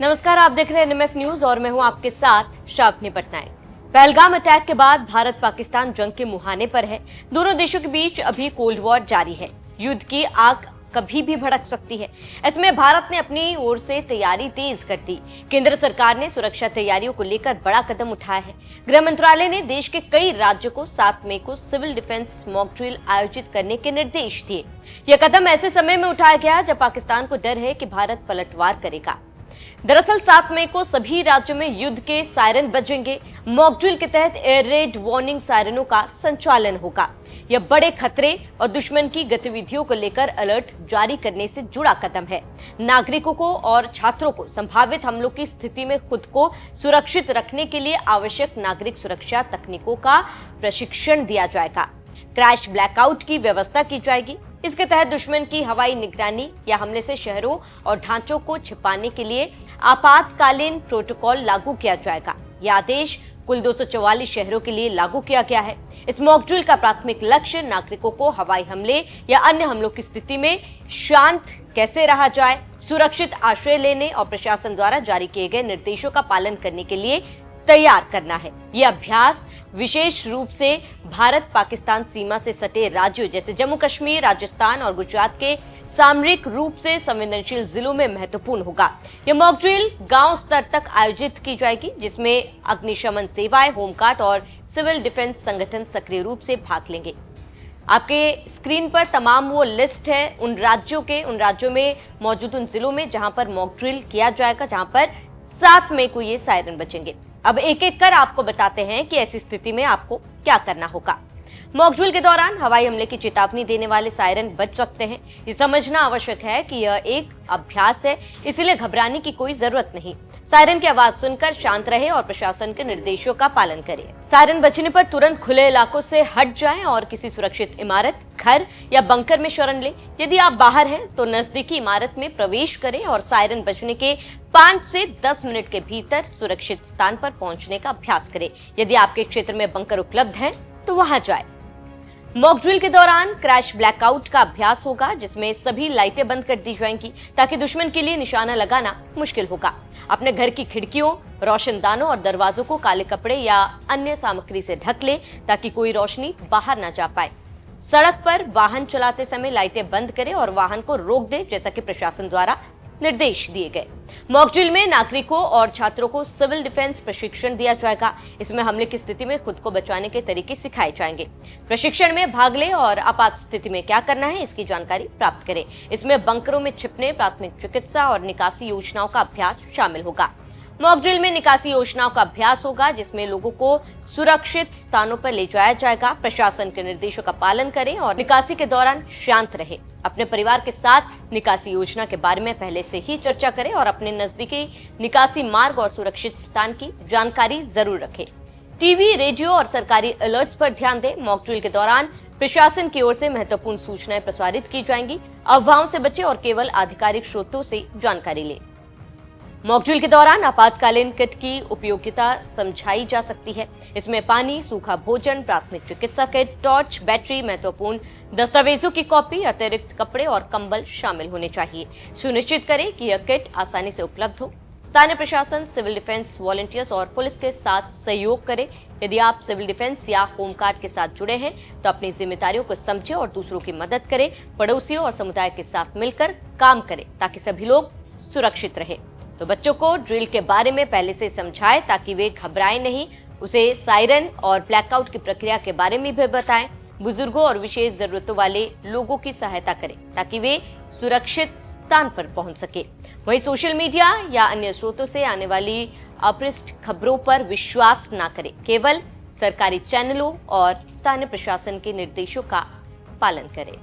नमस्कार, आप देख रहे हैं एनएमएफ न्यूज और मैं हूं आपके साथ श्रावणी पटनायक। पहलगाम अटैक के बाद भारत पाकिस्तान जंग के मुहाने पर है। दोनों देशों के बीच अभी कोल्ड वॉर जारी है। युद्ध की आग कभी भी भड़क सकती है। इसमें भारत ने अपनी ओर से तैयारी तेज कर दी। केंद्र सरकार ने सुरक्षा तैयारियों को लेकर बड़ा कदम उठाया है। गृह मंत्रालय ने देश के कई राज्यों को 7 मई को सिविल डिफेंस मॉक ड्रिल आयोजित करने के निर्देश दिए। यह कदम ऐसे समय में उठाया गया जब पाकिस्तान को डर है कि भारत पलटवार करेगा। दरअसल 7 मई को सभी राज्यों में युद्ध के सायरन बजेंगे। मॉक ड्रिल के तहत एयर रेड वार्निंग सायरनों का संचालन होगा। यह बड़े खतरे और दुश्मन की गतिविधियों को लेकर अलर्ट जारी करने से जुड़ा कदम है। नागरिकों को और छात्रों को संभावित हमलों की स्थिति में खुद को सुरक्षित रखने के लिए आवश्यक नागरिक सुरक्षा तकनीकों का प्रशिक्षण दिया जाएगा। क्रैश ब्लैकआउट की व्यवस्था की जाएगी। इसके तहत दुश्मन की हवाई निगरानी या हमले से शहरों और ढांचों को छिपाने के लिए आपातकालीन प्रोटोकॉल लागू किया जाएगा। यह आदेश कुल 244 शहरों के लिए लागू किया गया है। इस मॉक ड्रिल का प्राथमिक लक्ष्य नागरिकों को हवाई हमले या अन्य हमलों की स्थिति में शांत कैसे रहा जाए, सुरक्षित आश्रय लेने और प्रशासन द्वारा जारी किए गए निर्देशों का पालन करने के लिए तैयार करना है। यह अभ्यास विशेष रूप से भारत पाकिस्तान सीमा से सटे राज्यों जैसे जम्मू कश्मीर, राजस्थान और गुजरात के सामरिक रूप से संवेदनशील जिलों में महत्वपूर्ण होगा। यह मॉक ड्रिल गांव स्तर तक आयोजित की जाएगी, जिसमें अग्निशमन सेवाएं, होमगार्ड और सिविल डिफेंस संगठन सक्रिय रूप से भाग लेंगे। आपके स्क्रीन पर तमाम वो लिस्ट है उन राज्यों में मौजूद उन जिलों में जहां पर मॉक ड्रिल किया जाएगा, जहां पर 7 मई को ये सायरन बजेंगे। अब एक एक कर आपको बताते हैं कि ऐसी स्थिति में आपको क्या करना होगा। मॉक ड्रिल के दौरान हवाई हमले की चेतावनी देने वाले सायरन बज सकते हैं। ये समझना आवश्यक है कि यह एक अभ्यास है, इसलिए घबराने की कोई जरूरत नहीं। सायरन की आवाज सुनकर शांत रहे और प्रशासन के निर्देशों का पालन करें। सायरन बजने पर तुरंत खुले इलाकों से हट जाएं और किसी सुरक्षित इमारत, घर या बंकर में शरण लें। यदि आप बाहर हैं तो नजदीकी इमारत में प्रवेश करें और सायरन बजने के 5 से 10 मिनट के भीतर सुरक्षित स्थान पर पहुंचने का अभ्यास करें। यदि आपके क्षेत्र में बंकर उपलब्ध है तो वहां जाएं। मॉक ड्रिल के दौरान क्रैश ब्लैकआउट का अभ्यास होगा, जिसमें सभी लाइटें बंद कर दी जाएंगी ताकि दुश्मन के लिए निशाना लगाना मुश्किल होगा। अपने घर की खिड़कियों, रोशनदानों और दरवाजों को काले कपड़े या अन्य सामग्री से ढक ले ताकि कोई रोशनी बाहर न जा पाए। सड़क पर वाहन चलाते समय लाइटें बंद करें और वाहन को रोक दे, जैसा कि प्रशासन द्वारा निर्देश दिए गए। मॉक ड्रिल में नागरिकों और छात्रों को सिविल डिफेंस प्रशिक्षण दिया जाएगा। इसमें हमले की स्थिति में खुद को बचाने के तरीके सिखाए जाएंगे। प्रशिक्षण में भाग लें और आपात स्थिति में क्या करना है इसकी जानकारी प्राप्त करें। इसमें बंकरों में छिपने, प्राथमिक चिकित्सा और निकासी योजनाओं का अभ्यास शामिल होगा। मॉक ड्रिल में निकासी योजनाओं का अभ्यास होगा, जिसमें लोगों को सुरक्षित स्थानों पर ले जाया जाएगा। प्रशासन के निर्देशों का पालन करें और निकासी के दौरान शांत रहें। अपने परिवार के साथ निकासी योजना के बारे में पहले से ही चर्चा करें और अपने नजदीकी निकासी मार्ग और सुरक्षित स्थान की जानकारी जरूर रखें। टीवी, रेडियो और सरकारी अलर्ट्स पर ध्यान दें। मॉक ड्रिल के दौरान प्रशासन की ओर से महत्वपूर्ण सूचनाएं प्रसारित की जाएंगी। अफवाहों से बचें और केवल आधिकारिक स्रोतों से जानकारी लें। मॉक ड्रिल के दौरान आपातकालीन किट की उपयोगिता समझाई जा सकती है। इसमें पानी, सूखा भोजन, प्राथमिक चिकित्सा किट, टॉर्च, बैटरी, महत्वपूर्ण दस्तावेजों की कॉपी, अतिरिक्त कपड़े और कंबल शामिल होने चाहिए। सुनिश्चित करें कि यह किट आसानी से उपलब्ध हो। स्थानीय प्रशासन, सिविल डिफेंस वॉलंटियर्स और पुलिस के साथ सहयोग करें। यदि आप सिविल डिफेंस या होमगार्ड के साथ जुड़े हैं तो अपनी जिम्मेदारियों को समझें और दूसरों की मदद करें। पड़ोसियों और समुदाय के साथ मिलकर काम करें ताकि सभी लोग सुरक्षित रहें। तो बच्चों को ड्रिल के बारे में पहले से समझाएं ताकि वे घबराएं नहीं। उसे सायरन और ब्लैकआउट की प्रक्रिया के बारे में भी बताएं। बुजुर्गों और विशेष जरूरतों वाले लोगों की सहायता करें ताकि वे सुरक्षित स्थान पर पहुंच सके। वहीं सोशल मीडिया या अन्य स्रोतों से आने वाली अपृष्ट खबरों पर विश्वास न करें। केवल सरकारी चैनलों और स्थानीय प्रशासन के निर्देशों का पालन करें।